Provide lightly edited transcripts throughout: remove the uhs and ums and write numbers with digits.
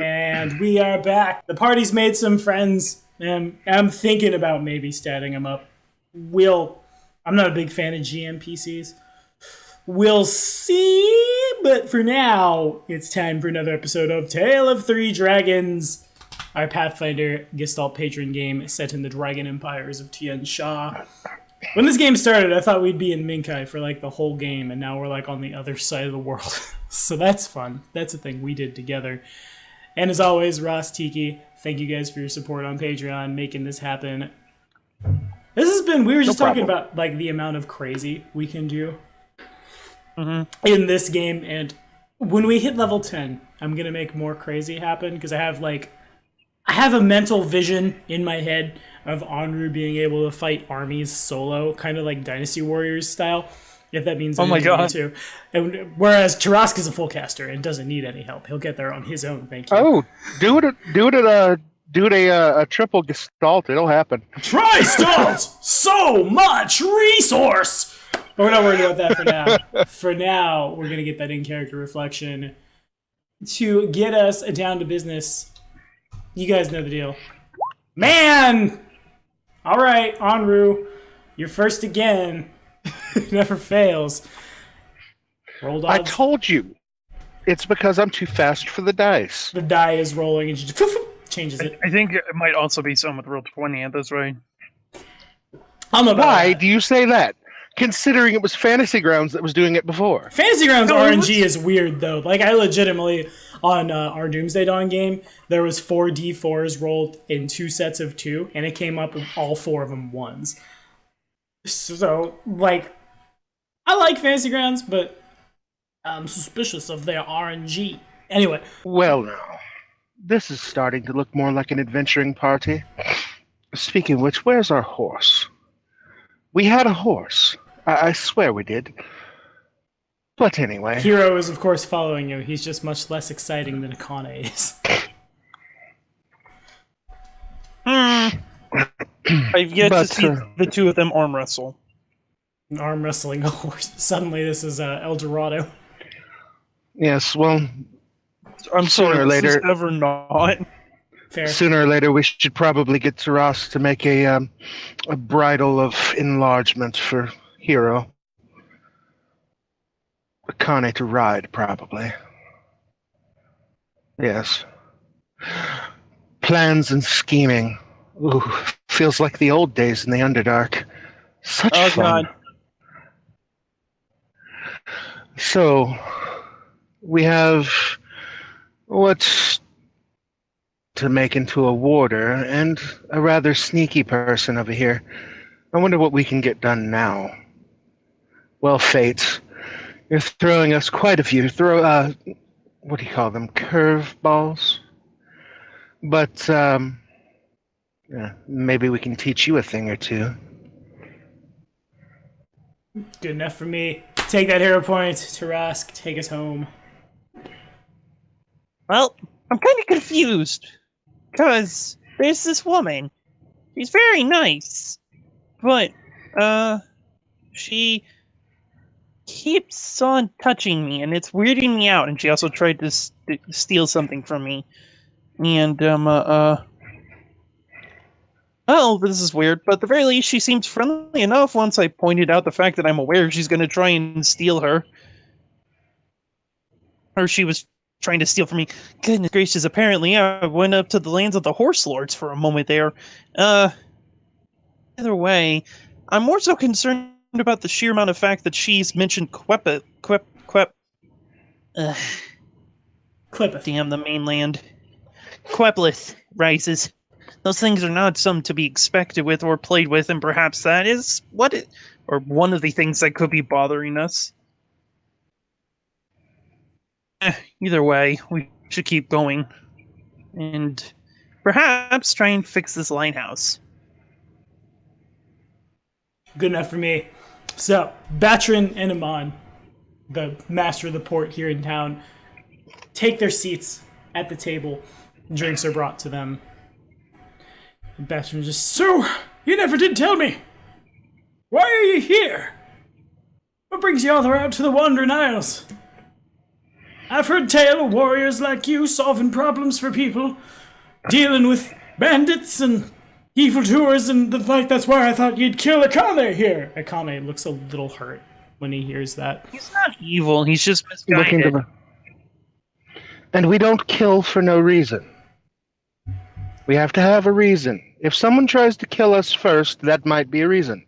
And we are back. The party's made some friends, and I'm thinking about maybe statting them up. I'm not a big fan of GMPCs. We'll see, but for now, it's time for another episode of Tale of Three Dragons, our Pathfinder Gestalt patron game set in the dragon empires of Tian Sha. When this game started, I thought we'd be in Minkai for like the whole game, and now we're like on the other side of the world. So that's fun. That's a thing we did together. And as always, Ross, Tiki, thank you guys for your support on Patreon, making this happen. This has been, we were just talking about like the amount of crazy we can do in this game, and when we hit level 10, I'm going to make more crazy happen, because I have a mental vision in my head of Anru being able to fight armies solo, kind of like Dynasty Warriors style, if that means anything too. And whereas Tarask is a full caster and doesn't need any help. He'll get there on his own, thank you. Oh, do a triple Gestalt. It'll happen. Tri-Stalt! So much resource! But we're not worried about that for now. For now, we're going to get that in-character reflection to get us down to business. You guys know the deal. Man! All right, Anru, you're first again. Never fails. Roll odds. I told you. It's because I'm too fast for the dice. The die is rolling and she just changes it. I think it might also be someone with roll 20 at this rate. Why do you say that? Considering it was Fantasy Grounds that was doing it before. Fantasy Grounds RNG is weird, though. Like, I legitimately, on our Doomsday Dawn game, there was 4 D4s rolled in 2 sets of 2, and it came up with all 4 of them ones. So, like, I like Fantasy Grounds, but I'm suspicious of their RNG. Anyway. Well, now, this is starting to look more like an adventuring party. Speaking of which, where's our horse? We had a horse. I swear we did. But anyway. Hero is, of course, following you. He's just much less exciting than Akane is. I've yet to see the two of them arm wrestle. Arm wrestling a horse. Suddenly this is El Dorado. Yes, well, I'm sorry, this is ever not. Fair. Sooner or later, we should probably get to Ross to make a bridle of enlargement for Hero. Akane to ride, probably. Yes. Plans and scheming. Ooh, feels like the old days in the Underdark. Such fun. God. So, we have what's to make into a warder, and a rather sneaky person over here. I wonder what we can get done now. Well, Fate, you're throwing us quite a few, what do you call them, curveballs? But, yeah, maybe we can teach you a thing or two. Good enough for me. Take that hero point, Tarask, take us home. Well, I'm kind of confused. Because there's this woman. She's very nice. But, she keeps on touching me, and it's weirding me out. And she also tried to steal something from me. And, well, this is weird, but at the very least, she seems friendly enough once I pointed out the fact that I'm aware she's going to try and steal her. Or she was trying to steal from me. Goodness gracious, apparently I went up to the lands of the Horse Lords for a moment there. Either way, I'm more so concerned about the sheer amount of fact that she's mentioned Quepith. Damn the mainland. Queplith rises. Those things are not some to be expected with or played with, and perhaps that is or one of the things that could be bothering us. Either way, we should keep going. And perhaps try and fix this lighthouse. Good enough for me. So, Batrin and Amon, the master of the port here in town, take their seats at the table. Drinks are brought to them. And Batrin just, so, you never did tell me. Why are you here? What brings you all the way out to the Wandering Isles? I've heard tale of warriors like you solving problems for people, dealing with bandits and evildoers and the like. That's why I thought you'd kill Akane here. Akane looks a little hurt when he hears that. He's not evil. He's just Looking misguided. to And we don't kill for no reason. We have to have a reason. If someone tries to kill us first, that might be a reason.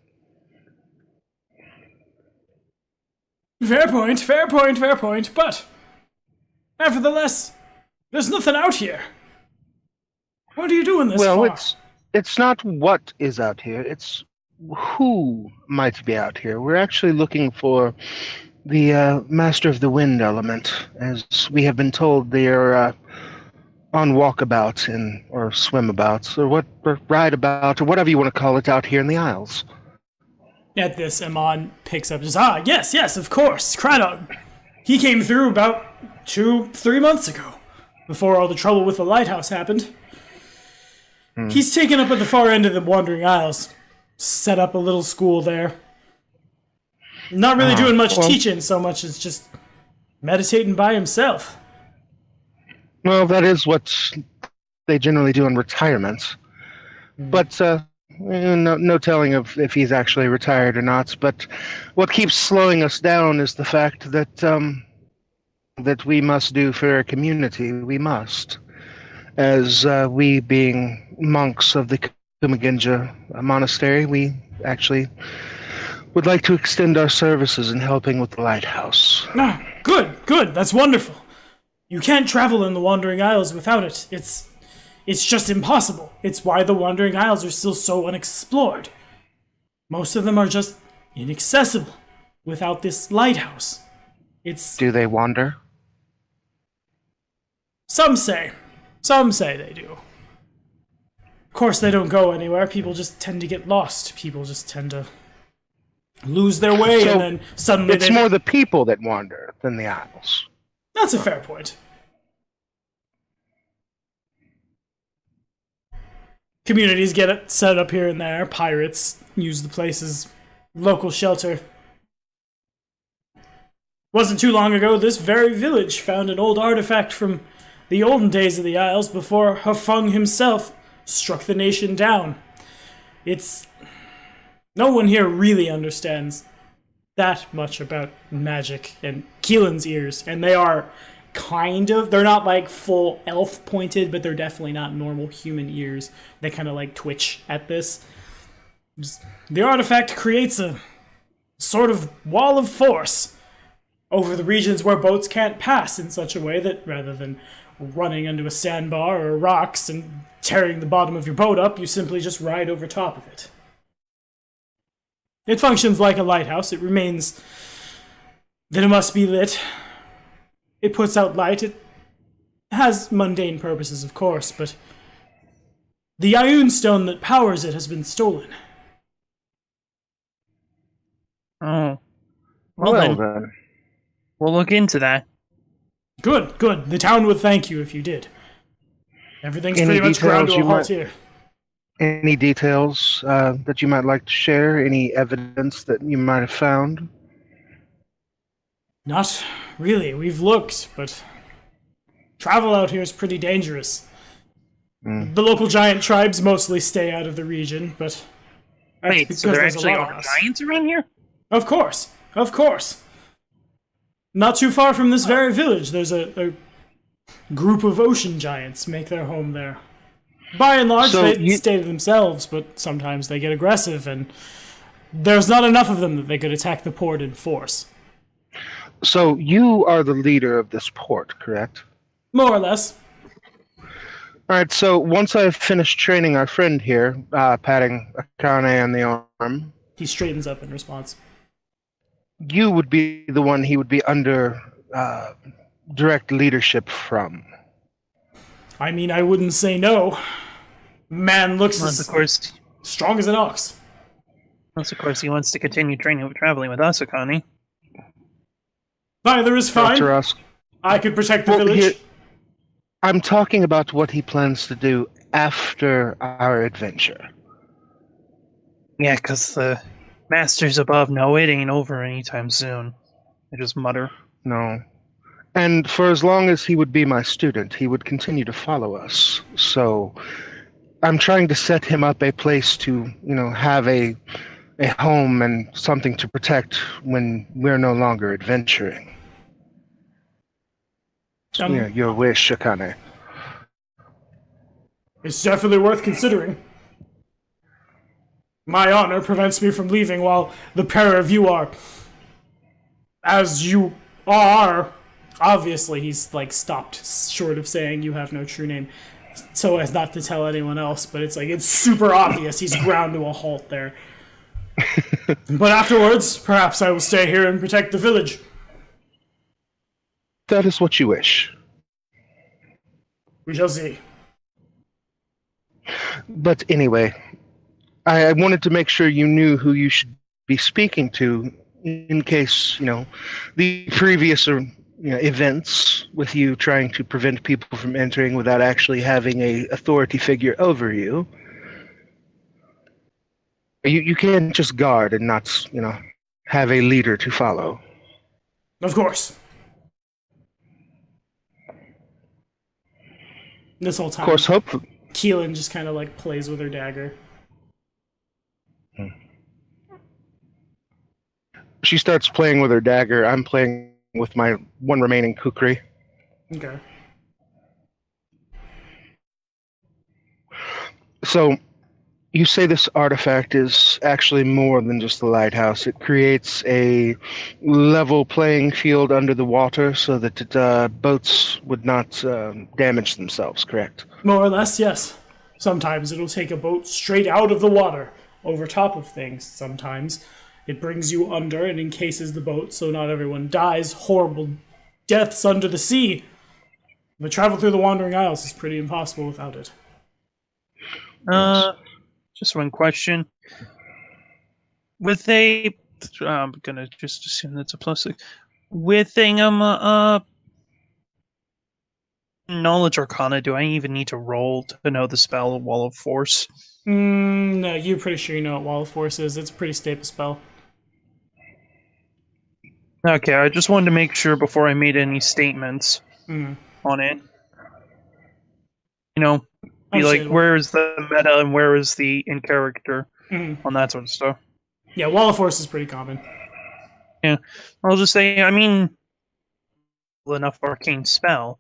Fair point, fair point, fair point, but nevertheless, there's nothing out here. What are you doing this Well, for? it's not what is out here, it's who might be out here. We're actually looking for the Master of the Wind element, as we have been told they are on walkabouts or swimabouts, or ride about, or whatever you want to call it out here in the Isles. At this, Amon picks up, just, yes, of course, Craddock. He came through about 2-3 months ago, before all the trouble with the lighthouse happened. He's taken up at the far end of the Wandering Isles, set up a little school there. Not really doing much teaching, so much as just meditating by himself. Well, that is what they generally do in retirement. But no telling if he's actually retired or not. But what keeps slowing us down is the fact that that we must do for our community. We must, as we being monks of the Kumaginja monastery, we actually would like to extend our services in helping with the lighthouse. Good, that's wonderful. You can't travel in the Wandering Isles without it. It's just impossible. It's why the Wandering Isles are still so unexplored. Most of them are just inaccessible without this lighthouse. Do they wander? Some say they do. Of course, they don't go anywhere. People just tend to get lost. People just tend to lose their way, So and then suddenly It's more the people that wander than the Isles. That's a fair point. Communities get it set up here and there. Pirates use the place as local shelter. Wasn't too long ago, this very village found an old artifact from the olden days of the Isles before Hafeng himself struck the nation down. No one here really understands that much about magic and Keelan's ears, and they are they're not like full elf pointed, but they're definitely not normal human ears. They kind of like twitch at this. The artifact creates a sort of wall of force over the regions where boats can't pass in such a way that rather than running into a sandbar or rocks and tearing the bottom of your boat up, you simply just ride over top of it. It functions like a lighthouse. It remains that it must be lit. It puts out light. It has mundane purposes, of course, but the Ioun stone that powers it has been stolen. Oh. Well then, we'll look into that. Good. The town would thank you if you did. Everything's pretty much ground to a halt here. Any details that you might like to share? Any evidence that you might have found? Not really. We've looked, but travel out here is pretty dangerous. The local giant tribes mostly stay out of the region, but that's Wait, because so there there's actually a lot are of us. giants around here? Of course. Not too far from this very village, there's a group of ocean giants make their home there. By and large, they stay to themselves, but sometimes they get aggressive, and there's not enough of them that they could attack the port in force. So you are the leader of this port, correct? More or less. All right, so once I've finished training our friend here, patting Akane on the arm, He straightens up in response. you would be the one he would be under direct leadership from. I mean, I wouldn't say no. Man looks Unless, as of course, strong as an ox. he wants to continue traveling with us, Akane. Either is fine. Tarrasque. I could protect the village. I'm talking about what he plans to do after our adventure. Yeah, because the masters above know it ain't over anytime soon. They just mutter. No. And for as long as he would be my student, he would continue to follow us. So I'm trying to set him up a place to, have a home and something to protect when we're no longer adventuring. Your wish, Akane. It's definitely worth considering. My honor prevents me from leaving while the pair of you are. As you are. Obviously, he's stopped short of saying you have no true name so as not to tell anyone else, but it's super obvious he's ground to a halt there. But afterwards, perhaps I will stay here and protect the village. That is what you wish. We shall see. But anyway, I wanted to make sure you knew who you should be speaking to in case, the previous events with you trying to prevent people from entering without actually having a authority figure over you. You can't just guard and not, have a leader to follow. Of course. This whole time, of course, hopefully. Keelan just kind of plays with her dagger. She starts playing with her dagger. I'm playing with my one remaining kukri. Okay. So, you say this artifact is actually more than just the lighthouse. It creates a level playing field under the water so that boats would not damage themselves, correct? More or less, yes. Sometimes it'll take a boat straight out of the water, over top of things. Sometimes it brings you under and encases the boat so not everyone dies horrible deaths under the sea. But travel through the Wandering Isles is pretty impossible without it. Just one question. I'm gonna just assume that's a plus 6. With a knowledge arcana, do I even need to roll to know the spell Wall of Force? No, you're pretty sure you know what Wall of Force is. It's a pretty staple spell. Okay, I just wanted to make sure before I made any statements on it. Be like, where is the meta and where is the in character on that sort of stuff. Yeah, Wall of Force is pretty common. Yeah, I'll just say, enough arcane spell.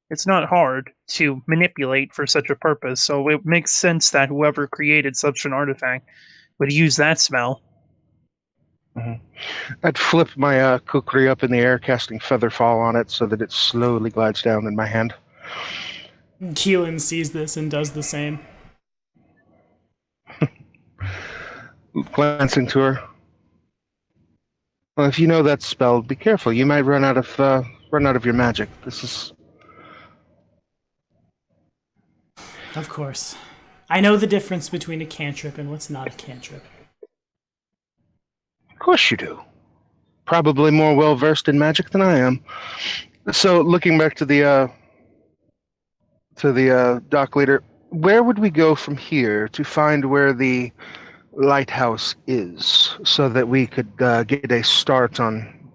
It's not hard to manipulate for such a purpose, so it makes sense that whoever created such an artifact would use that spell. I'd flip my kukri up in the air, casting Featherfall on it so that it slowly glides down in my hand. Keelan sees this and does the same. Glancing to her. Well, if you know that spell, be careful. You might run out of your magic. This is... Of course. I know the difference between a cantrip and what's not a cantrip. Of course you do. Probably more well-versed in magic than I am. So, looking back to the dock leader, where would we go from here to find where the lighthouse is, so that we could get a start on,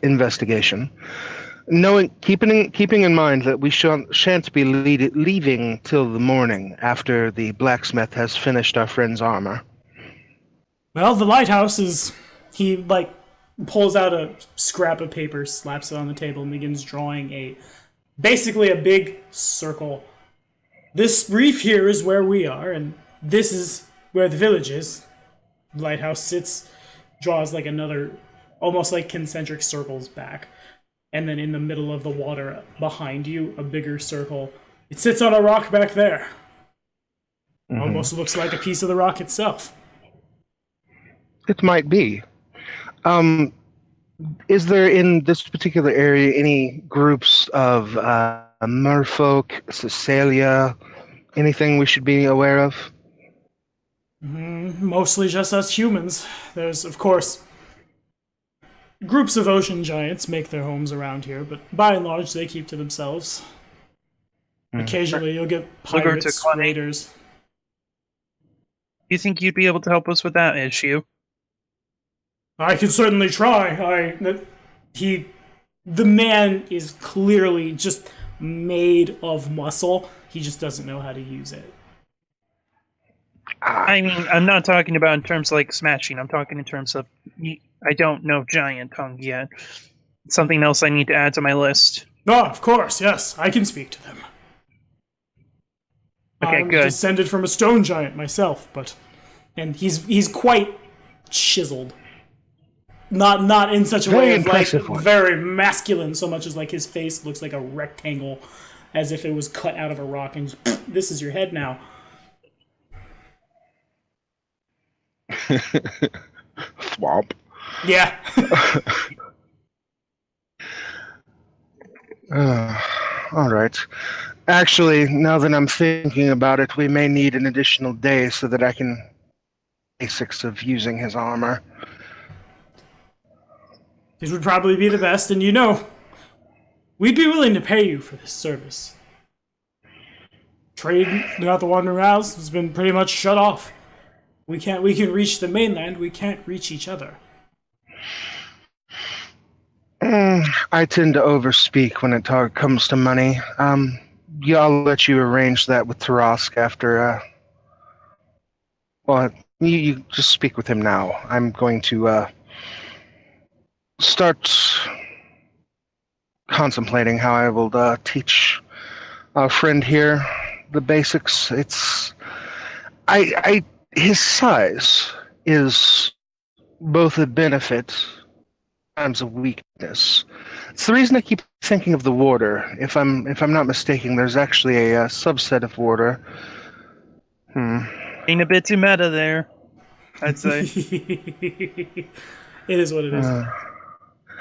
investigation? Keeping in mind that we shan't be leaving till the morning after the blacksmith has finished our friend's armor. Well, the lighthouse is... He, pulls out a scrap of paper, slaps it on the table, and begins drawing basically a big circle. This reef here is where we are, and this is where the village is. The lighthouse sits, draws another, almost concentric circles back. And then in the middle of the water behind you, a bigger circle. It sits on a rock back there. Almost looks like a piece of the rock itself. It might be. Is there in this particular area any groups of merfolk, Cecilia, anything we should be aware of? Mostly just us humans. There's, of course, groups of ocean giants make their homes around here, but by and large they keep to themselves. Occasionally you'll get pirates, raiders. Do you think you'd be able to help us with that issue? I can certainly try. The man is clearly just made of muscle. He just doesn't know how to use it. I mean, I'm not talking about in terms like smashing. I'm talking in terms of I don't know giant tongue yet. Something else I need to add to my list. Oh, of course, yes. I can speak to them. Okay, I'm good. descended from a stone giant myself, and he's quite chiseled. Not in such a Very way of like impressive one. very masculine, so much as like his face looks like a rectangle, as if it was cut out of a rock, and just, this is your head now. Thwomp. Yeah. All right. Actually, now that I'm thinking about it, we may need an additional day so that I can basics of using his armor. This would probably be the best, and we'd be willing to pay you for this service. Trade throughout the Wandering Isles has been pretty much shut off. We can reach the mainland, we can't reach each other. I tend to overspeak when it comes to money. Yeah, I'll let you arrange that with Tarask after, well, you just speak with him now. I'm going to, start contemplating how I will, teach our friend here the basics. His size is both a benefit times a weakness. It's the reason I keep thinking of the warder. If I'm not mistaken, there's actually a subset of warder. Being a bit too meta there, I'd say. It is what it is.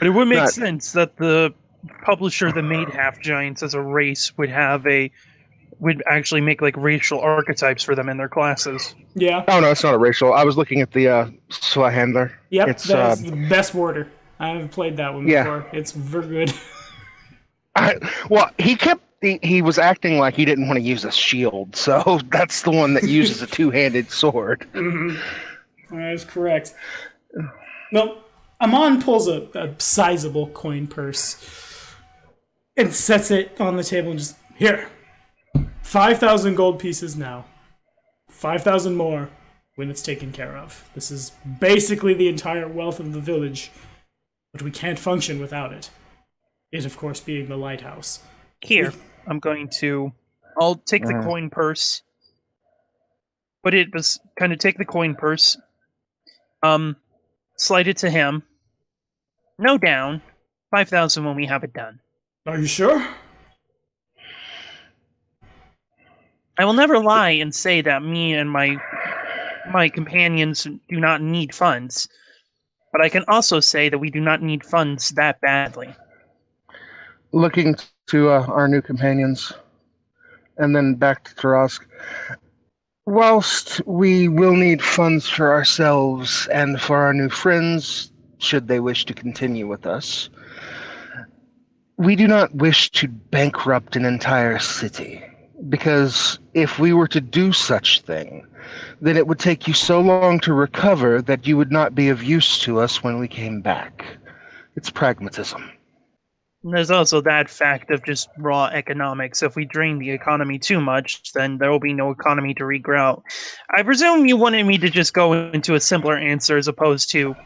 But it would make sense that the publisher that made Half Giants as a race would actually make like racial archetypes for them in their classes. Yeah. Oh no, it's not a racial. I was looking at the SWA handler. Yep, that's the best warder. I haven't played that one before. It's very good. He was acting like he didn't want to use a shield, so that's the one that uses a two-handed sword. Mm-hmm. That is correct. Well, Amon pulls a sizable coin purse and sets it on the table and just, here, 5,000 gold pieces now. 5,000 more when it's taken care of. This is basically the entire wealth of the village, but we can't function without it. It, of course, being the lighthouse. Here, I'll take the coin purse, take the coin purse, slide it to him. No down, 5,000 when we have it done. Are you sure? I will never lie and say that me and my companions do not need funds, but I can also say that we do not need funds that badly. Looking to our new companions, and then back to Tarask. Whilst we will need funds for ourselves and for our new friends, should they wish to continue with us, we do not wish to bankrupt an entire city. Because if we were to do such thing, then it would take you so long to recover that you would not be of use to us when we came back. It's pragmatism. And there's also that fact of just raw economics. If we drain the economy too much, then there will be no economy to regrow. I presume you wanted me to just go into a simpler answer as opposed to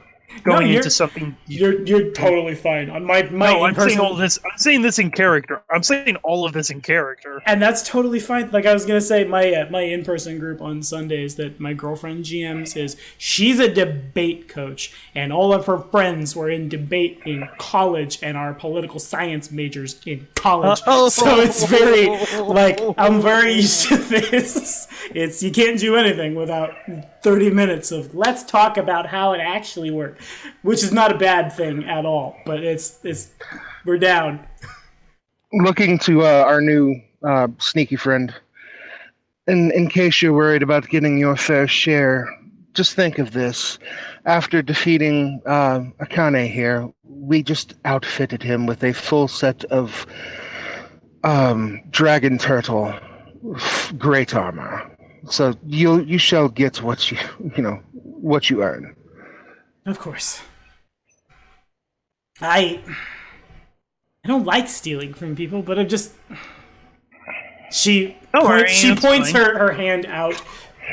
going into something. You're totally fine. On my no, I'm saying all this. I'm saying this in character. I'm saying all of this in character, and that's totally fine. Like I was gonna say, my in-person group on Sundays that my girlfriend GMs is. She's a debate coach, and all of her friends were in debate in college and are political science majors in college. So it's very like I'm very used to this. It's you can't do anything without 30 minutes of let's talk about how it actually works. Which is not a bad thing at all, but it's we're down. Looking to our new sneaky friend, in case you're worried about getting your fair share, just think of this. After defeating Akane here, we just outfitted him with a full set of dragon turtle great armor. So you shall get what you earn. Of course. I don't like stealing from people, but I'm just... She points her hand out,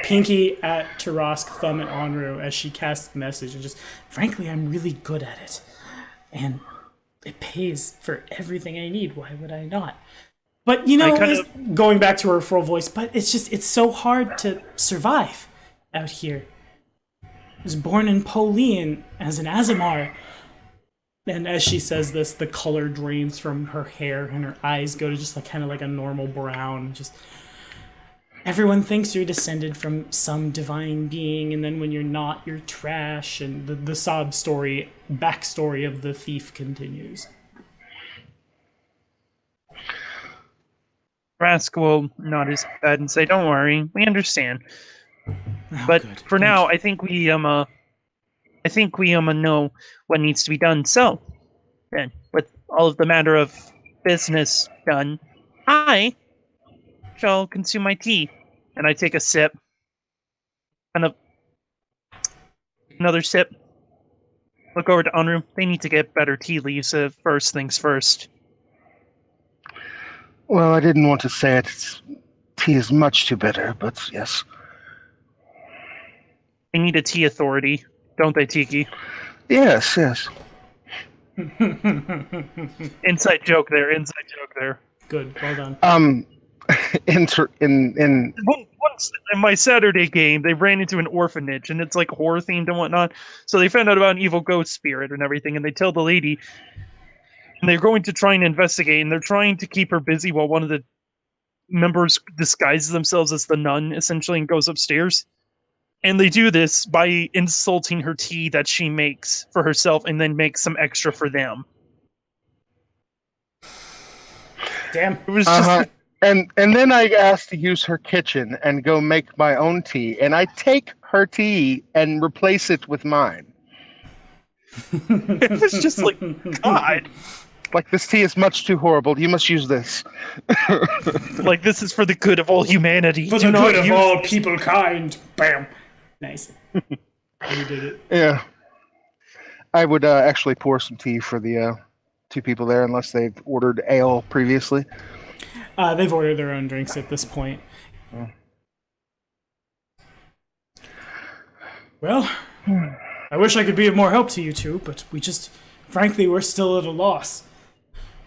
pinky at Tarask, thumb at Onru as she casts message, and just, frankly, I'm really good at it. And it pays for everything I need. Why would I not? But, going back to her full voice, but it's so hard to survive out here. I was born in Polian as an Azamar. And as she says this, the color drains from her hair and her eyes go to just kind of like a normal brown. Just everyone thinks you're descended from some divine being, and then when you're not, you're trash. And the backstory of the thief continues. Rask will nod his head and say, "Don't worry, we understand." But good. for now, I think we know what needs to be done. So, then, with all of the matter of business done, I shall consume my tea. And I take a sip. Another sip. Look over to Unru. They need to get better tea leaves first things first. Well, I didn't want to say it. Tea is much too bitter, but yes. They need a tea authority, don't they, Tiki? Yes. Inside joke there. Good, well done. Once in my Saturday game, they ran into an orphanage, and it's like horror themed and whatnot. So they found out about an evil ghost spirit and everything, and they tell the lady, and they're going to try and investigate, and they're trying to keep her busy while one of the members disguises themselves as the nun, essentially, and goes upstairs. And they do this by insulting her tea that she makes for herself, and then makes some extra for them. Damn. It was just... And then I asked to use her kitchen and go make my own tea, and I take her tea and replace it with mine. It was just like, God. Like, this tea is much too horrible. You must use this. Like, this is for the good of all humanity. For the good of all people kind. Bam. Nice. You did it. Yeah. I would actually pour some tea for the two people there, unless they've ordered ale previously. They've ordered their own drinks at this point. Oh. Well, I wish I could be of more help to you two, but frankly, we're still at a loss.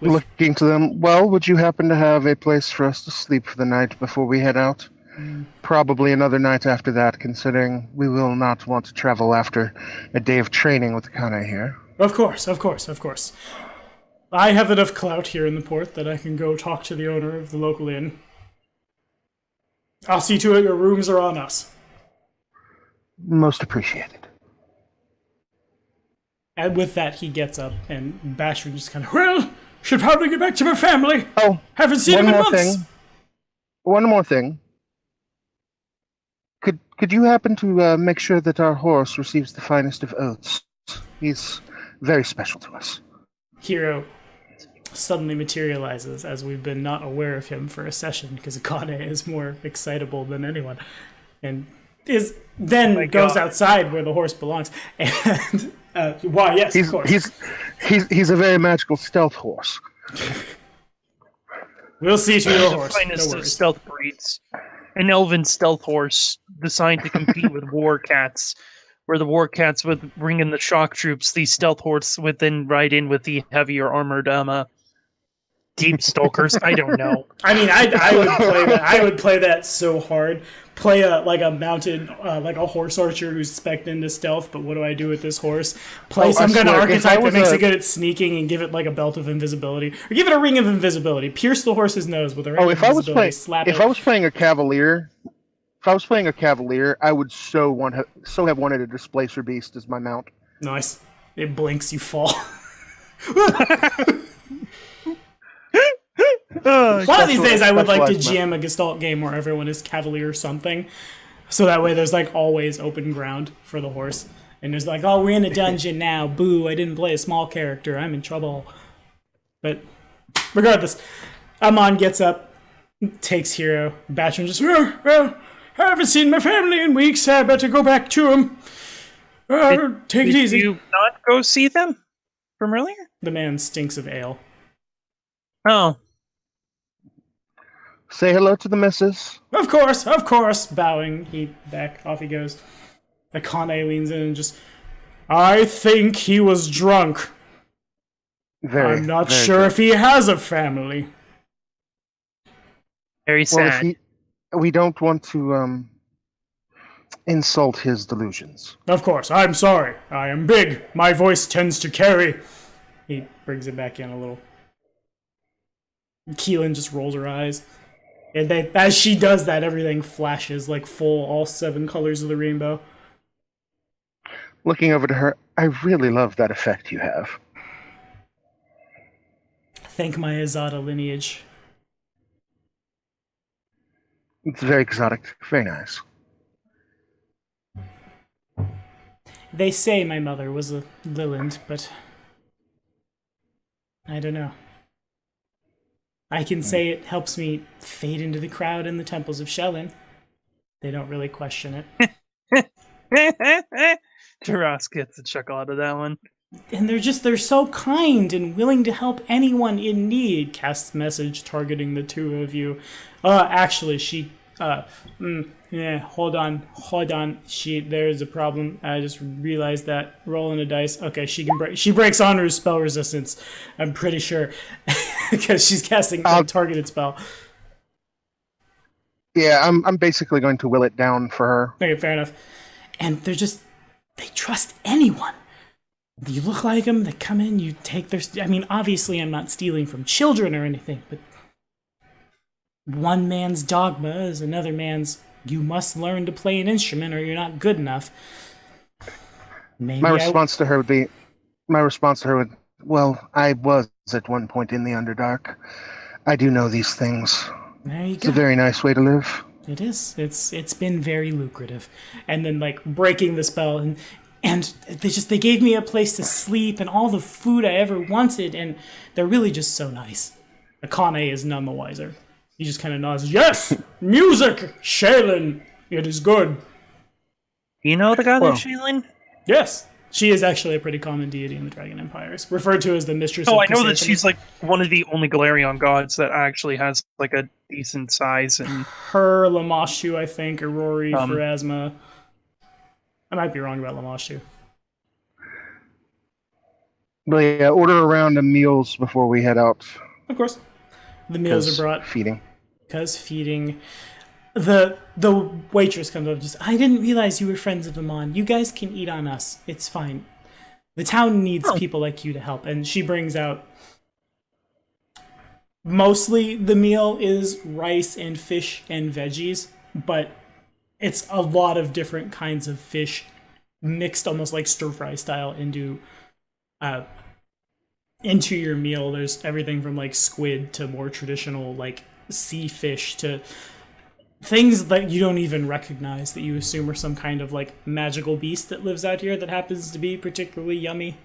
Looking to them, well, would you happen to have a place for us to sleep for the night before we head out? Probably another night after that, considering we will not want to travel after a day of training with Kane here. Of course. I have enough clout here in the port that I can go talk to the owner of the local inn. I'll see to it your rooms are on us. Most appreciated. And with that, he gets up, and Basher just kind of, should probably get back to my family. Oh, haven't seen him in months. One more thing. Could you happen to make sure that our horse receives the finest of oats? He's very special to us. Hero suddenly materializes as we've been not aware of him for a session because Akane is more excitable than anyone, and goes outside where the horse belongs. And why? Yes, of course. He's a very magical stealth horse. We'll see to your horse. The finest of stealth breeds. An elven stealth horse designed to compete with war cats. Where the war cats would bring in the shock troops, the stealth horse would then ride in with the heavier armored deep stalkers. I don't know. I mean, I would play that. I would play that so hard. Play a mounted, like a horse archer who's spec'd into stealth. But what do I do with this horse? Play some kind of archetype that makes it good at sneaking and give it like a belt of invisibility, or give it a ring of invisibility. Pierce the horse's nose with a ring of invisibility. If I was playing a cavalier. If I was playing a cavalier, I would have wanted a displacer beast as my mount. Nice. It blinks, you fall. One of these days, I would like to GM a Gestalt game where everyone is cavalier something, so that way there's like always open ground for the horse. And there's like, oh, we're in a dungeon now. Boo! I didn't play a small character. I'm in trouble. But regardless, Amon gets up, takes Hero, Batch, and just I haven't seen my family in weeks. I better go back to them. Take it easy. Did you not go see them? from earlier? The man stinks of ale. Oh. Say hello to the missus. Of course. Bowing, off he goes. Akane leans in and just, I think he was drunk. I'm not sure if he has a family. Very sad. We don't want to insult his delusions. Of course, I'm sorry. I am big. My voice tends to carry. He brings it back in a little. Keelan just rolls her eyes. And as she does that, everything flashes like all 7 colors of the rainbow. Looking over to her, I really love that effect you have. Thank my Azada lineage. It's very exotic, very nice. They say my mother was a Lilland, but I don't know. I can say it helps me fade into the crowd in the temples of Shellin. They don't really question it. Taras gets a chuckle out of that one. And they're so kind and willing to help anyone in need. Casts message targeting the 2 of you. Actually, she, hold on. There's a problem. I just realized that. Rolling a dice. Okay, she breaks Honor's spell resistance. I'm pretty sure. Because she's casting a targeted spell. Yeah, I'm basically going to will it down for her. Okay, fair enough. And they trust anyone. You look like them, they come in, you take their... I mean, obviously I'm not stealing from children or anything, but one man's dogma is another man's, you must learn to play an instrument or you're not good enough. My response to her would, well, I was at one point in the Underdark. I do know these things. There you go. It's a very nice way to live. It is. It's been very lucrative. And then, like, breaking the spell, and they gave me a place to sleep and all the food I ever wanted, and they're really just so nice. Akane is none the wiser. He just kind of nods. Yes! Music! Shaylin! It is good. Do you know the goddess Shaylin? Yes. She is actually a pretty common deity in the Dragon Empires, referred to as the Mistress of I know Persephone. that she's like one of the only Galarian gods that actually has like a decent size. And her, Lamashu, I think, Aurori, Pharasma. I might be wrong about Lamashu. But yeah, order a round of meals before we head out. Of course. The meals are brought. Feeding. Because feeding. The waitress comes up and just, I didn't realize you were friends of Amon. You guys can eat on us. It's fine. The town needs people like you to help. And she brings out... Mostly the meal is rice and fish and veggies, but it's a lot of different kinds of fish mixed almost like stir-fry style into your meal. There's everything from like squid to more traditional like sea fish to things that you don't even recognize that you assume are some kind of like magical beast that lives out here that happens to be particularly yummy.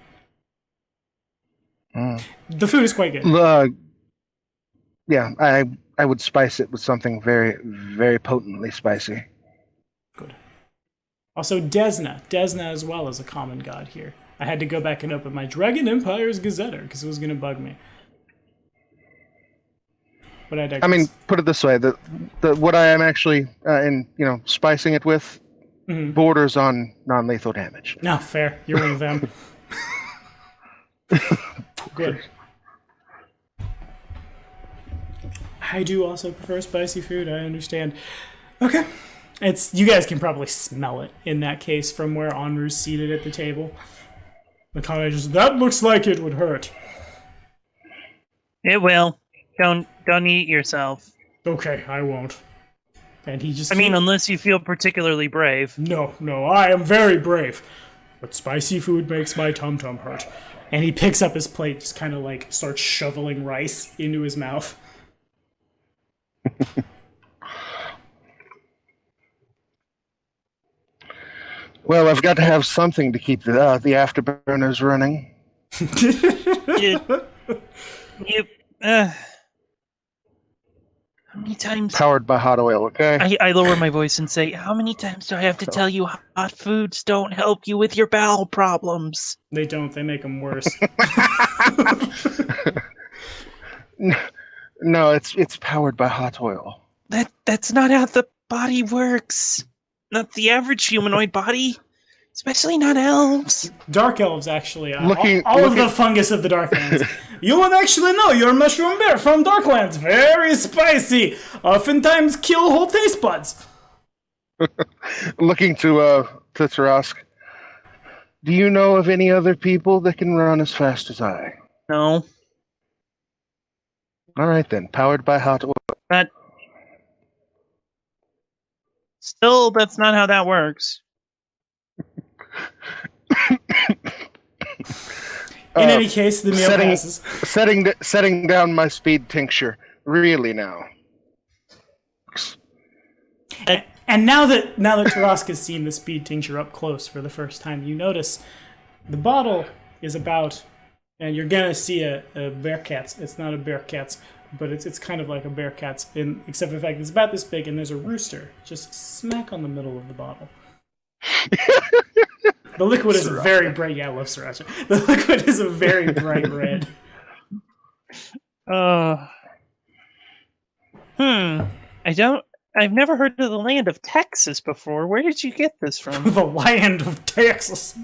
The food is quite good. Yeah, I would spice it with something very, very potently spicy. Good. Also, Desna as well is a common god here. I had to go back and open my Dragon Empire's Gazetter because it was going to bug me. But I digress. I mean, put it this way: the what I am actually spicing it with borders on non-lethal damage. No, fair. You're one of them. Good. I do also prefer spicy food. I understand. Okay. You guys can probably smell it in that case from where Onru's seated at the table. Makana just, that looks like it would hurt. It will. Don't eat yourself. Okay, I won't. And he just... unless you feel particularly brave. No, I am very brave. But spicy food makes my tum-tum hurt. And he picks up his plate, just kind of like starts shoveling rice into his mouth. Well, I've got to have something to keep the afterburners running. How many times? Powered by hot oil, okay? I lower my voice and say, how many times do I have to tell you hot foods don't help you with your bowel problems? They don't. They make them worse. No, it's powered by hot oil. That's not how the body works. Not the average humanoid body. Especially not elves. Dark elves, actually. All of Looking- the fungus of the Darklands. You won't actually know you're mushroom bear from Darklands. Very spicy. Oftentimes kill whole taste buds. Looking to Tarask. Do you know of any other people that can run as fast as I? No. All right then, powered by hot oil. Still, that's not how that works. In any case, the meal passes. Setting down my speed tincture. Really now. And now that Tarask has seen the speed tincture up close for the first time, you notice the bottle is about, and you're gonna see a Bearcats. It's not a Bearcats, but it's kind of like a Bearcats, except for the fact it's about this big, and there's a rooster just smack on the middle of the bottle. The liquid is a very bright. Yeah, I love sriracha. The liquid is a very bright red. I've never heard of the land of Texas before. Where did you get this from? The land of Texas.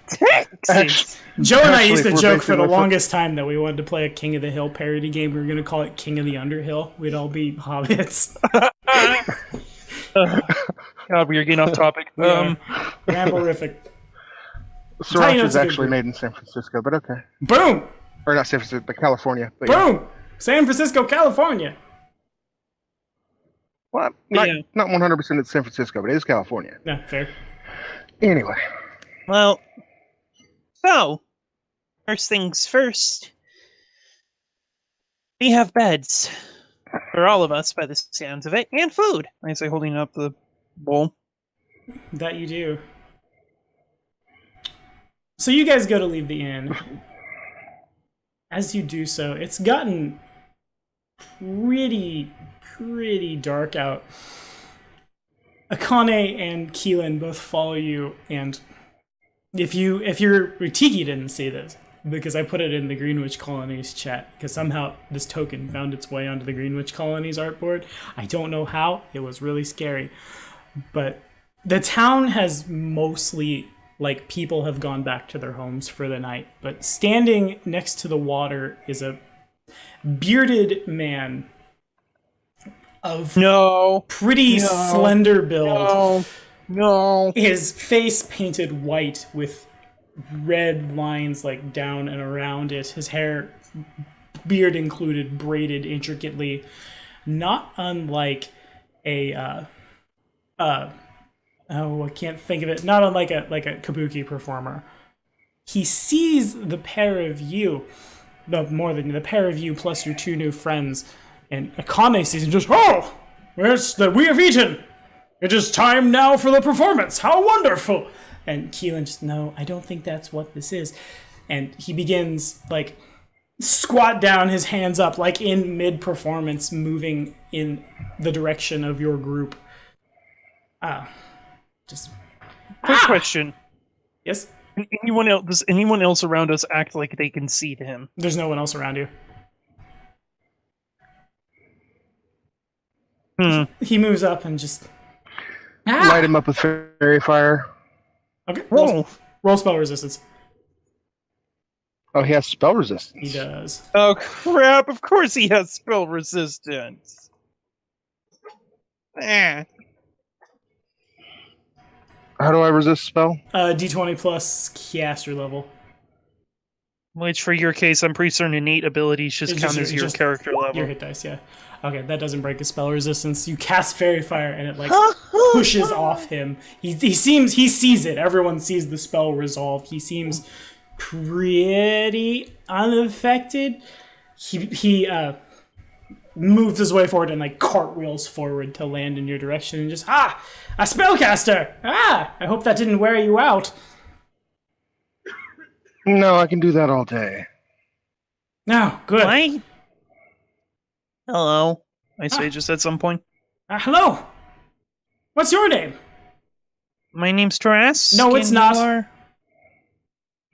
Texas! Joe and I Actually, used to if we're joke basing for the this- longest time that we wanted to play a King of the Hill parody game. We were going to call it King of the Underhill. We'd all be hobbits. God, we are getting off topic. Rambleific. Sriracha is a good actually group. made in San Francisco, but okay. Boom! Or not San Francisco, but California. But yeah. Boom! San Francisco, California. Well, Yeah. not 100% it's San Francisco, but it is California. No, fair. Anyway. Well, so, first things first. We have beds. For all of us, by the sounds of it, and food. I say, holding up the bowl. That you do. So you guys go to leave the inn. As you do so, it's gotten pretty dark out. Akane and Keelan both follow you, and if you're Tiki didn't see this because I put it in the Greenwich Colonies chat because somehow this token found its way onto the Greenwich Colonies artboard. I don't know how. It was really scary, but the town has mostly, like, people have gone back to their homes for the night, but standing next to the water is a bearded man of pretty slender build. No. His face painted white with red lines like down and around it. His hair, beard included, braided intricately, not unlike a I can't think of it. Not unlike a kabuki performer. He sees the pair of you, no more than the pair of you plus your two new friends, and Akane sees him just, oh, where's the we have eaten? It is time now for the performance. How wonderful! And Keelan just, no, I don't think that's what this is. And he begins, like, squat down, his hands up, like in mid-performance, moving in the direction of your group. Quick question. Yes? Does anyone else around us act like they can see to him? There's no one else around you. He moves up and just... Light him up with fairy fire. Okay, Whoa. roll spell resistance. Oh, he has spell resistance. He does. Oh crap, of course he has spell resistance. How do I resist spell? D20 plus caster level. Which, for your case, I'm pretty certain innate abilities just It's count just- as your just character level. Your hit dice, yeah. Okay, that doesn't break his spell resistance. You cast Fairy Fire and it, like, pushes off him. He sees it. Everyone sees the spell resolve. He seems pretty unaffected. He moves his way forward and, like, cartwheels forward to land in your direction and just, a spellcaster! I hope that didn't wear you out. No, I can do that all day. No, good. Why? Hello, I say Ah. just at some point. Hello. What's your name? My name's Trask. No, it's and not. You are...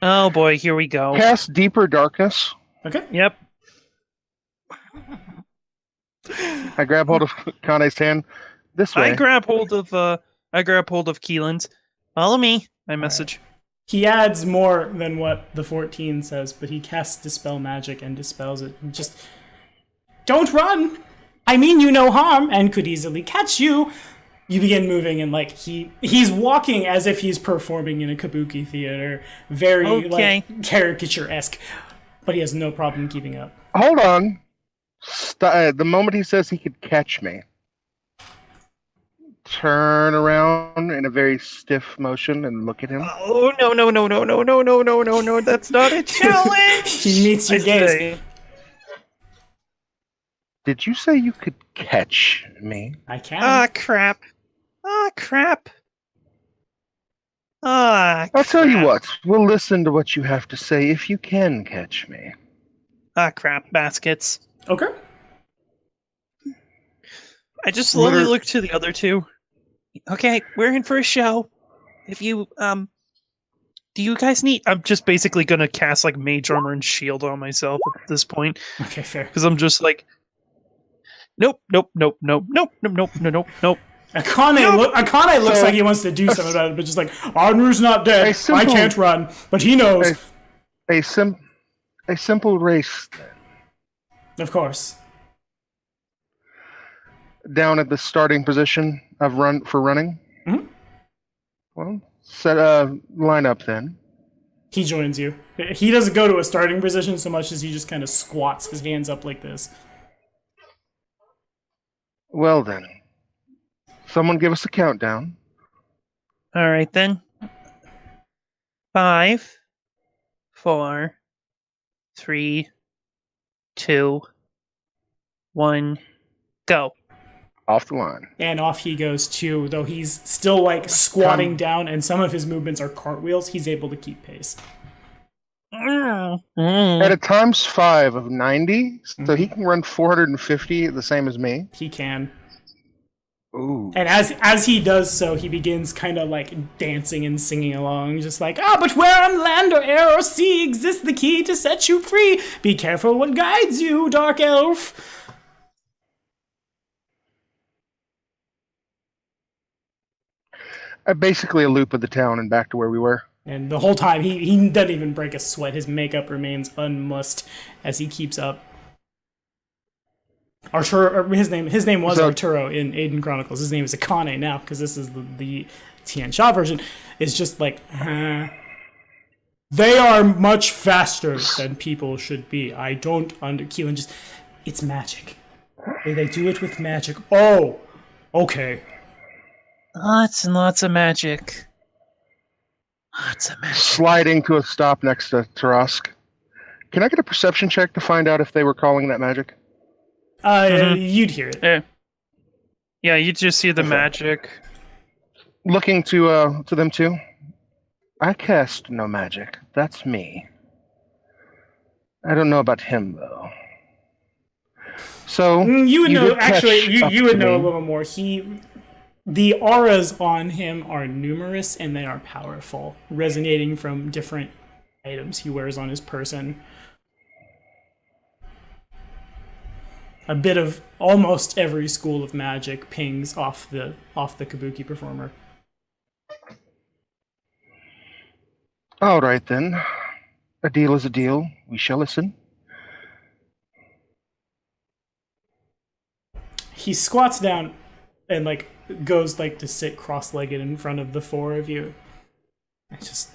Oh boy, here we go. Cast Deeper Darkness. Okay. Yep. I grab hold of Kane's hand. This way. I grab hold of Keelan's. Follow me. I message. He adds more than what the 14 says, but he casts Dispel Magic and dispels it. Just don't run. I mean you no harm and could easily catch you. You begin moving and like he's walking as if he's performing in a kabuki theater, very like caricature-esque, but he has no problem keeping up. Hold on. The moment he says he could catch me, turn around in a very stiff motion and look at him. Oh no! That's not a challenge. He meets your gaze. Did you say you could catch me? I can. Ah crap! I'll tell you what. We'll listen to what you have to say if you can catch me. Ah crap! Baskets. Okay. I just slowly look to the other two. Okay, we're in for a show. If you do you guys need? I'm just basically gonna cast like mage armor and shield on myself at this point. Okay, fair. Because I'm just like, nope. Akane looks like he wants to do something about it, but just like, Arnu's not dead. I can't run, but he knows. A simple race, then. Of course. Down at the starting position of running. Mm-hmm. Well, set a lineup then. He joins you. He doesn't go to a starting position so much as he just kind of squats his hands up like this. Well then, someone give us a countdown. All right then. 5, 4, 3, 2, 1, go. Off the line. And off he goes too, though he's still like squatting down and some of his movements are cartwheels, he's able to keep pace. At a times 5 of 90, so he can run 450, the same as me. He can. Ooh. And as he does so, he begins kind of like dancing and singing along, just like, but where on land or air or sea exists the key to set you free. Be careful what guides you, dark elf. Basically a loop of the town and back to where we were. And the whole time, he doesn't even break a sweat. His makeup remains unmussed as he keeps up. Arturo, his name was Arturo in Aiden Chronicles. His name is Akane now, because this is the Tian Sha version. It's just like, they are much faster than people should be. I don't Keelan just, it's magic. They do it with magic. Oh, okay. Lots and lots of magic. Lots of magic. Sliding to a stop next to Tarask. Can I get a perception check to find out if they were calling that magic? You'd hear it. Yeah, you just see the magic. Looking to them too. I cast no magic. That's me. I don't know about him though. So you would know. Actually, you would know me. a little more. The auras on him are numerous and they are powerful, resonating from different items he wears on his person. A bit of almost every school of magic pings off the kabuki performer. All right then. A deal is a deal. We shall listen. He squats down and like goes like to sit cross-legged in front of the four of you. I just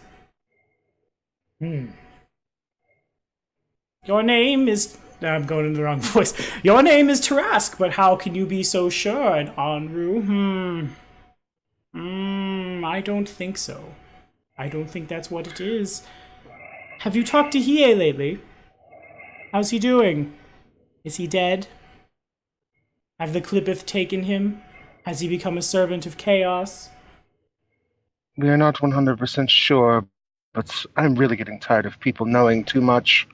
Your name is I'm going in the wrong voice. Your name is Tarask, but how can you be so sure? And Anru? I don't think so. I don't think that's what it is. Have you talked to Hiei lately? How's he doing? Is he dead? Have the Clippeth taken him? Has he become a servant of chaos? We are not 100% sure, but I'm really getting tired of people knowing too much.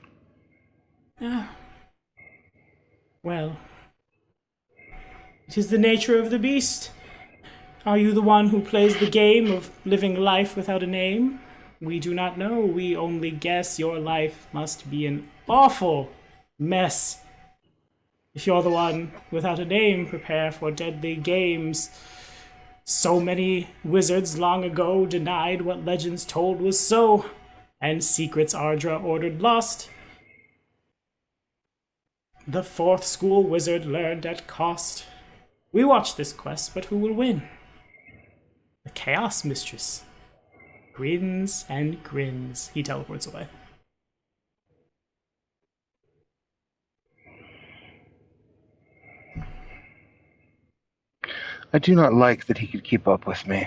Well, 'Tis the nature of the beast. Are you the one who plays the game of living life without a name? We do not know. We only guess your life must be an awful mess. If you're the one without a name, prepare for deadly games. So many wizards long ago denied what legends told was so, and secrets Ardra ordered lost. The fourth school wizard learned at cost. We watch this quest, but who will win? The Chaos Mistress grins and grins. He teleports away. I do not like that he could keep up with me.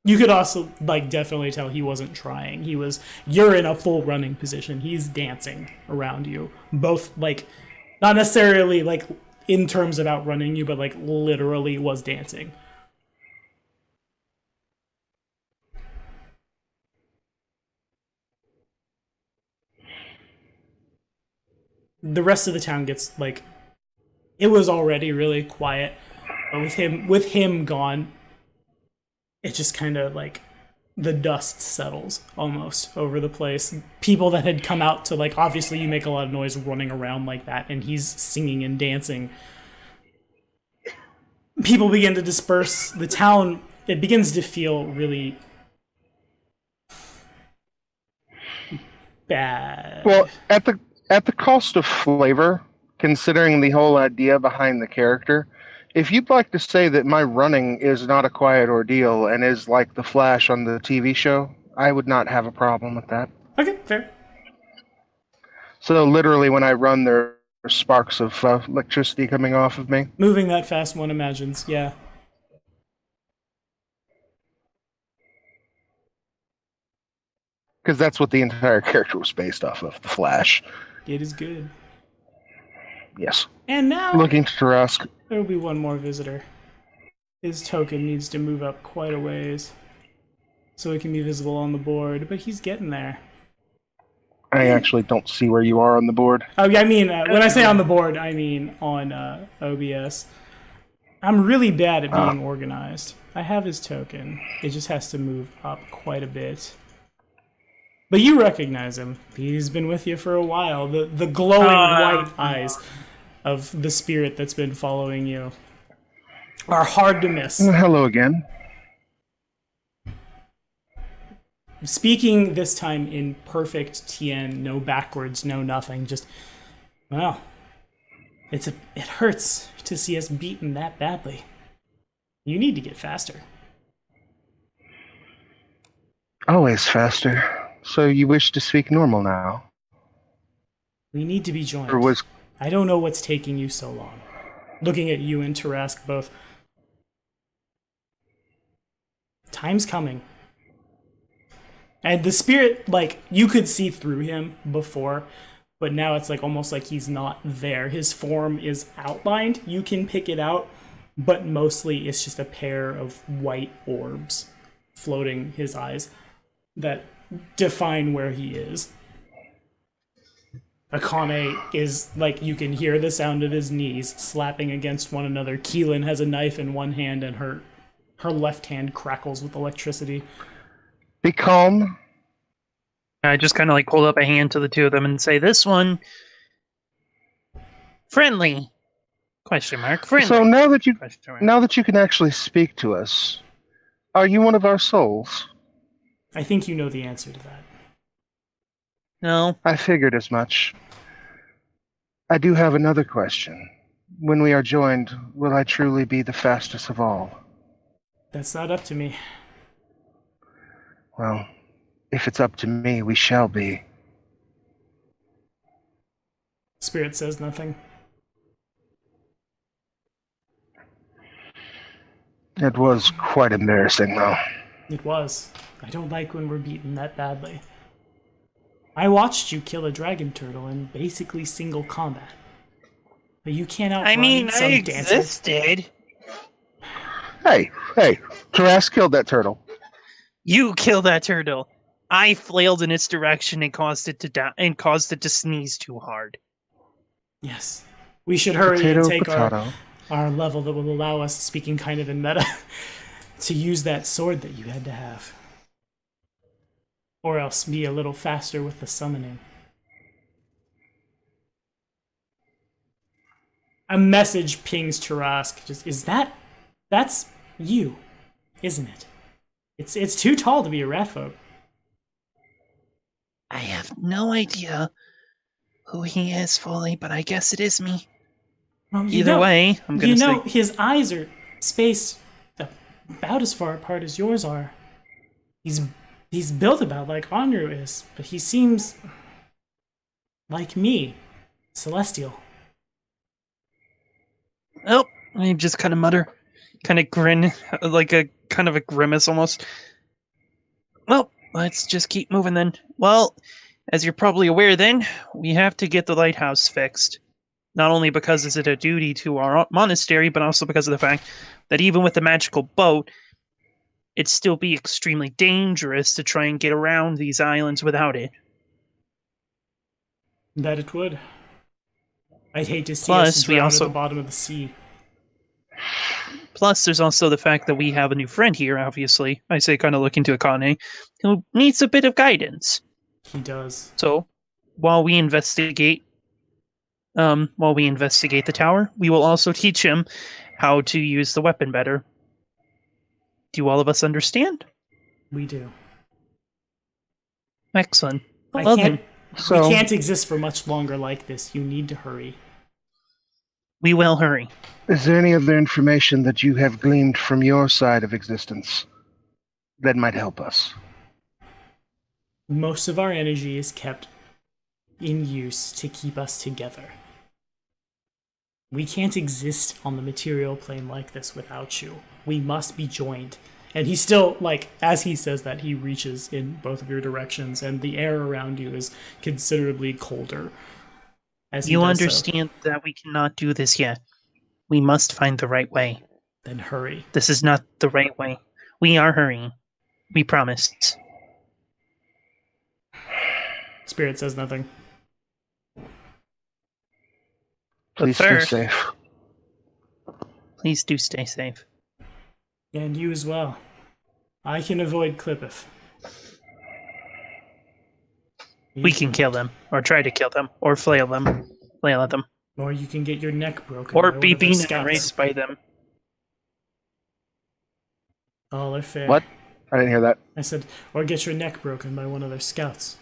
You could also, definitely tell he wasn't trying. You're in a full running position. He's dancing around you. Both, not necessarily, in terms of outrunning you, but, literally was dancing. The rest of the town gets, it was already really quiet, but with him gone, it just kind of the dust settles almost over the place. People that had come out to obviously you make a lot of noise running around like that, and he's singing and dancing. People begin to disperse. The town, it begins to feel really bad. Well, at the cost of flavor, considering the whole idea behind the character, if you'd like to say that my running is not a quiet ordeal and is like the Flash on the TV show, I would not have a problem with that. Okay, fair. So literally when I run, there are sparks of electricity coming off of me. Moving that fast, one imagines, yeah. Because that's what the entire character was based off of, the Flash. It is good. Yes. And now Looking to Tarask. there will be one more visitor. His token needs to move up quite a ways so it can be visible on the board, but he's getting there. I actually don't see where you are on the board. Oh, yeah, I mean, when I say on the board, I mean on OBS. I'm really bad at being organized. I have his token. It just has to move up quite a bit. But you recognize him. He's been with you for a while. The glowing white eyes of the spirit that's been following you are hard to miss. Hello again. Speaking this time in perfect Tien, no backwards, no nothing, just, well, it hurts to see us beaten that badly. You need to get faster. Always faster. So you wish to speak normal now? We need to be joined. Or was... I don't know what's taking you so long. Looking at you and Tarask both. Time's coming. And the spirit, you could see through him before, but now it's almost like he's not there. His form is outlined. You can pick it out, but mostly it's just a pair of white orbs floating his eyes that define where he is. Akane is, you can hear the sound of his knees slapping against one another. Keelan has a knife in one hand and her left hand crackles with electricity. Be calm. I just kind of hold up a hand to the two of them and say, "This one, friendly?" Question mark. Friendly. So now that you can actually speak to us, are you one of our souls? I think you know the answer to that. No. I figured as much. I do have another question. When we are joined, will I truly be the fastest of all? That's not up to me. Well, if it's up to me, we shall be. Spirit says nothing. It was quite embarrassing, though. It was. I don't like when we're beaten that badly. I watched you kill a dragon turtle in basically single combat. But you can't outrun some I dancer. existed. Hey, Tarask killed that turtle. You killed that turtle. I flailed in its direction and caused it to sneeze too hard. Yes. We should hurry Potato, and take potato. our level that will allow us, speaking kind of in meta, to use that sword that you had to have. Or else be a little faster with the summoning. A message pings Tarask. That's you, isn't it? It's too tall to be a rat folk. I have no idea who he is fully, but I guess it is me. Well, Either way, I'm gonna say... his eyes are spaced about as far apart as yours are. He's built about like Anru is, but he seems like me, celestial. Oh, I just kind of mutter, kind of grin, like a kind of a grimace almost. Well, let's just keep moving then. Well, as you're probably aware then, we have to get the lighthouse fixed. Not only because it's a duty to our monastery, but also because of the fact that even with the magical boat, it'd still be extremely dangerous to try and get around these islands without it. That it would. I'd hate to see Plus, us drown also... at the bottom of the sea. Plus, there's also the fact that we have a new friend here, obviously. I say kind of looking to Akane, who needs a bit of guidance. He does. So, while we investigate the tower, we will also teach him how to use the weapon better. Do all of us understand? We do. Excellent. We So, can't exist for much longer like this. You need to hurry. We will hurry. is there any other information that you have gleaned from your side of existence that might help us? Most of our energy is kept in use to keep us together. We can't exist on the material plane like this without you. We must be joined. And he still, like, as he says that, he reaches in both of your directions, and the air around you is considerably colder. As You understand that we cannot do this yet. We must find the right way. Then hurry. This is not the right way. We are hurrying. We promise. Spirit says nothing. Please stay First, safe. please do stay safe. And you as well. I can avoid Clippeth. We can kill them, or try to kill them, or flail at them, Or you can get your neck broken. or by be one of their being scouts. erased by them. All are fair. What? I didn't hear that. I said, or get your neck broken by one of their scouts.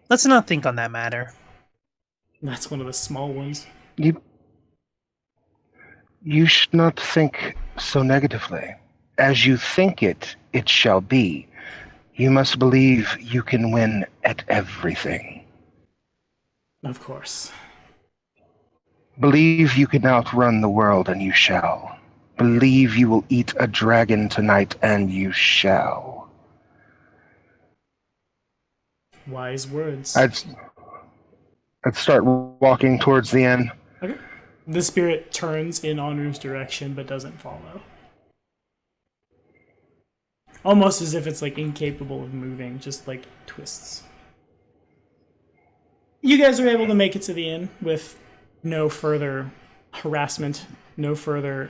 Let's not think on that matter. That's one of the small ones. You should not think so negatively. As you think it, it shall be. You must believe you can win at everything. Of course. Believe you can outrun the world, and you shall. Believe you will eat a dragon tonight, and you shall. Wise words. I'd start walking towards the end. Okay. The spirit turns in Anru's direction, but doesn't follow. Almost as if it's like incapable of moving, just like twists. You guys are able to make it to the inn with no further harassment, no further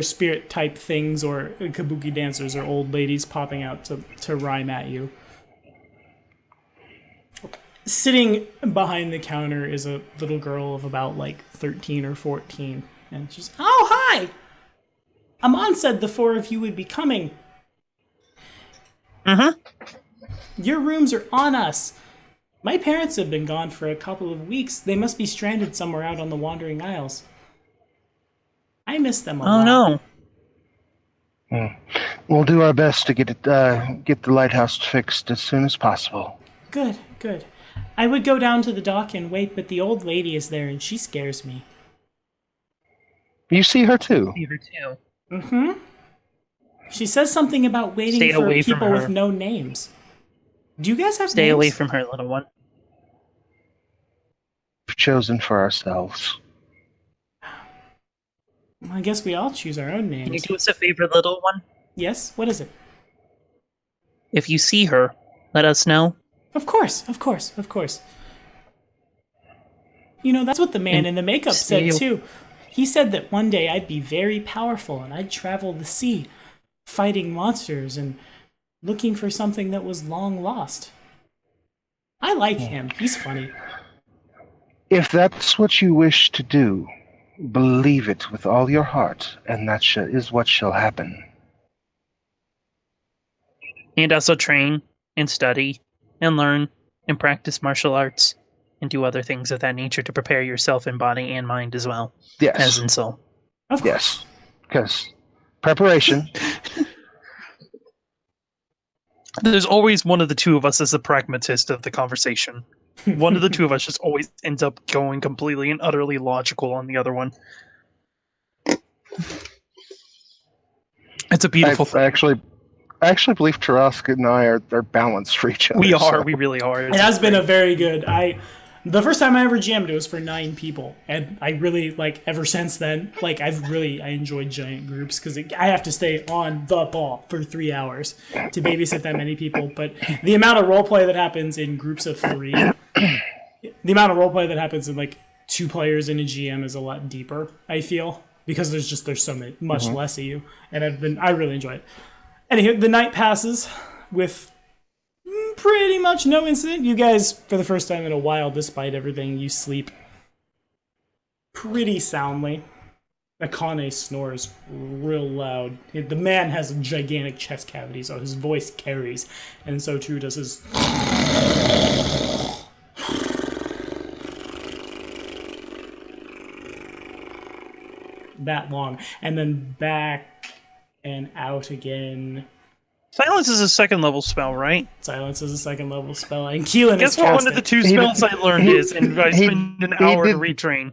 spirit type things or kabuki dancers or old ladies popping out to rhyme at you. Sitting behind the counter is a little girl of about like 13 or 14, and she's, "Oh, hi! Amon said the four of you would be coming. Mm-hmm. Your rooms are on us. My parents have been gone for a couple of weeks. They must be stranded somewhere out on the Wandering Isles. I miss them a lot." Oh no. We'll do our best to get the lighthouse fixed as soon as possible. Good, good. I would go down to the dock and wait, but the old lady is there and she scares me. You see her too. Fever too. Mm-hmm. She says something about waiting Stay for away from people her. with no names. Do you guys have Stay names? away from her, little one. We've chosen for ourselves. I guess we all choose our own names. Can you do us a favor, little one? Yes? What is it? If you see her, let us know. Of course, of course, of course. You know, that's what the man in the makeup said, too. He said that one day I'd be very powerful and I'd travel the sea, fighting monsters and looking for something that was long lost. I like him. He's funny. If that's what you wish to do, believe it with all your heart, and that is what shall happen. And also train and study and learn and practice martial arts and do other things of that nature to prepare yourself in body and mind as well. Yes. As in soul. Of course. Yes. Because preparation. There's always one of the two of us as the pragmatist of the conversation. One of the two of us just always ends up going completely and utterly logical on the other one. It's a beautiful thing. I actually believe Tarask and I are balanced for each other. We are. We really are. It has been a very good... The first time I ever jammed, it was for 9 people. And I really, ever since then, I enjoyed giant groups because I have to stay on the ball for 3 hours to babysit that many people. But the amount of roleplay that happens in groups of 3, the amount of roleplay that happens in, 2 players in a GM is a lot deeper, I feel. Because there's so much less of you. And I really enjoy it. Anywho, the night passes with pretty much no incident. You guys, for the first time in a while, despite everything, you sleep pretty soundly. Akane snores real loud. The man has a gigantic chest cavity, so his voice carries, and so too does his... that long. And then back and out again. Silence is a second level spell, right? Silence is a second level spell, and Keelan Guess is what casting. one of the 2 spells I learned is, and I spent an hour to retrain.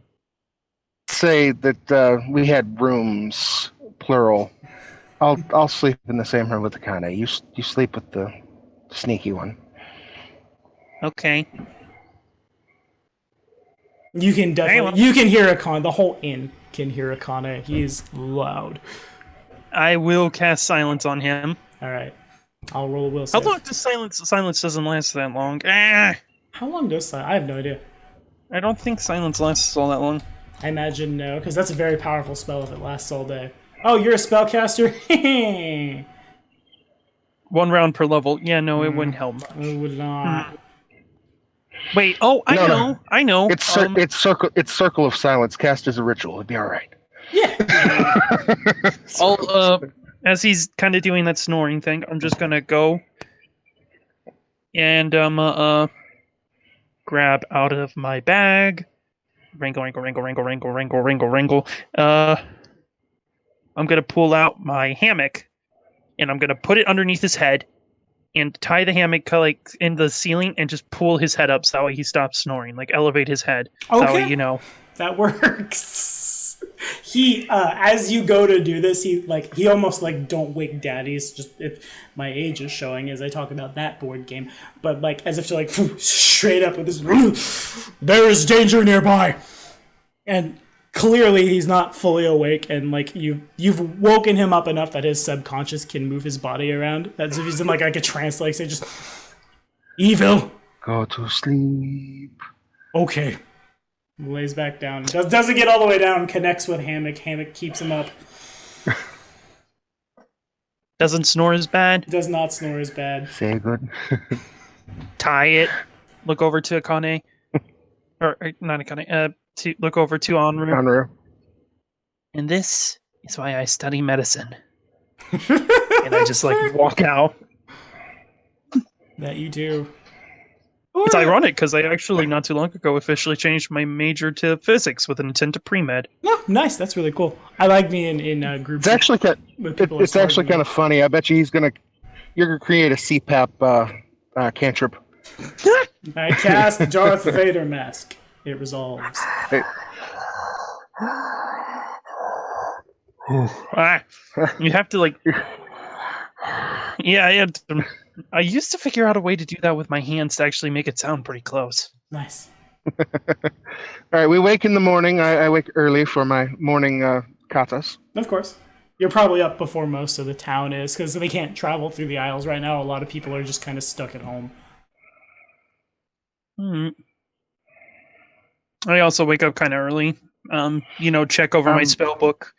Say that we had rooms, plural. I'll sleep in the same room with Akane. You sleep with the sneaky one. Okay. You can definitely... You can hear Akane. The whole inn can hear Akane. He's loud. I will cast silence on him. All right, I'll roll a will How save. long does silence? Silence doesn't last that long. How long does silence? I have no idea. I don't think silence lasts all that long. I imagine no, because that's a very powerful spell if it lasts all day. Oh, you're a spellcaster? 1 round per level. Yeah, no, it wouldn't help much. It would not. Wait. Oh, I know. It's circle of silence cast as a ritual. It'd be all right. Yeah. As he's kind of doing that snoring thing, I'm just gonna go and grab out of my bag. Wrangle. I'm gonna pull out my hammock, and I'm gonna put it underneath his head, and tie the hammock in the ceiling, and just pull his head up so that way he stops snoring. Elevate his head. Okay. So that way, That works. He, as you go to do this, he almost don't wake daddies, just if my age is showing as I talk about that board game, but as if to straight up with this, there is danger nearby, and clearly he's not fully awake, and you've woken him up enough that his subconscious can move his body around, as if he's in a trance, say just evil. Go to sleep. Okay. Lays back down. Doesn't get all the way down. Connects with hammock. Hammock keeps him up. Doesn't snore as bad. Does not snore as bad. Say good. Tie it. Look over to Akane. or not Akane. To look over to Anru. And this is why I study medicine. And I just walk out. That you do. It's ironic because I actually not too long ago officially changed my major to physics with an intent to pre-med. Oh, nice. That's really cool. I like being in groups. It's actually kind of funny. I bet you you're gonna create a CPAP cantrip. I cast Darth Vader mask. It resolves. Hey. You have to Yeah, I used to figure out a way to do that with my hands to actually make it sound pretty close. Nice. All right, we wake in the morning. I wake early for my morning katas. Of course. You're probably up before most of the town is, because they can't travel through the aisles right now. A lot of people are just kind of stuck at home. I also wake up kind of early. Check over my spell book,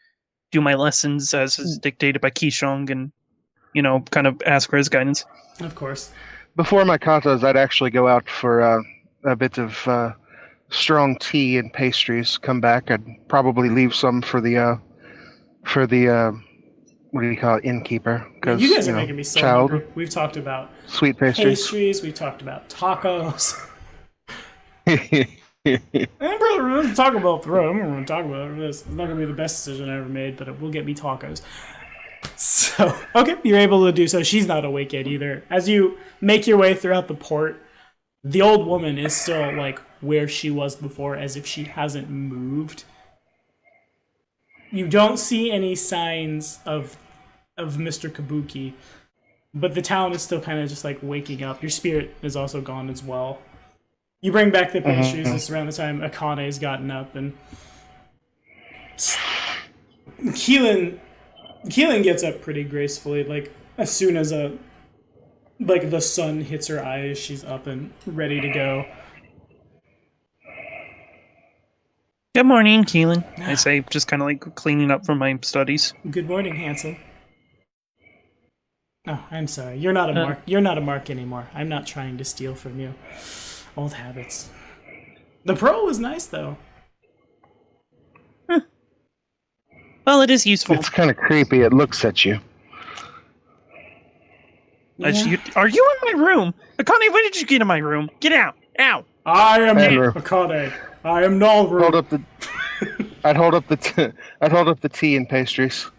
do my lessons as is dictated by Kishong, and kind of ask for his guidance. Of course. Before my katas, I'd actually go out for a bit of strong tea and pastries. Come back, I'd probably leave some for the what do you call it, innkeeper? Man, you guys are making me so hungry. We've talked about sweet pastries. We've talked about tacos. I'm going to talk about throat. I'm going to talk about this. It's not going to be the best decision I ever made, but it will get me tacos. So, okay, you're able to do so. She's not awake yet either. As you make your way throughout the port, the old woman is still like where she was before, as if she hasn't moved. You don't see any signs of Mr. Kabuki, but the town is still kind of just like waking up. Your spirit is also gone as well. You bring back the pastries. It's around the time Akane's gotten up, and Keelan gets up pretty gracefully. Like as soon as the sun hits her eyes, she's up and ready to go. Good morning, Keelan. I say, just kind of like cleaning up from my studies. Good morning, handsome. Oh, I'm sorry. You're not a mark. You're not a mark anymore. I'm not trying to steal from you. Old habits. The pearl was nice, though. Well, it is useful. It's kind of creepy. It looks at you. Yeah. Are you in my room? Akane, when did you get in my room? Get out! Ow! I am Akane. I am Nalru. Hold up the. I'd hold up the tea and pastries.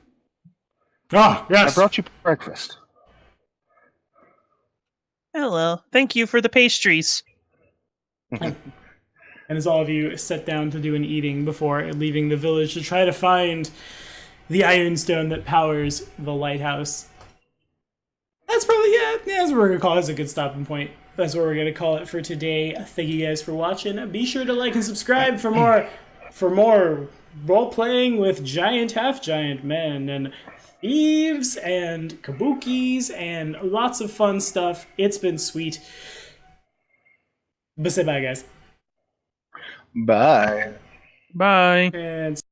Ah, yes. I brought you breakfast. Hello. Thank you for the pastries. And as all of you sit down to do an eating before leaving the village to try to find the iron stone that powers the lighthouse. That's probably, that's what we're going to call it. That's a good stopping point. That's what we're going to call it for today. Thank you guys for watching. Be sure to like and subscribe for more role-playing with giant, half-giant men and thieves and kabukis and lots of fun stuff. It's been sweet. But say bye, guys. Bye. Bye. And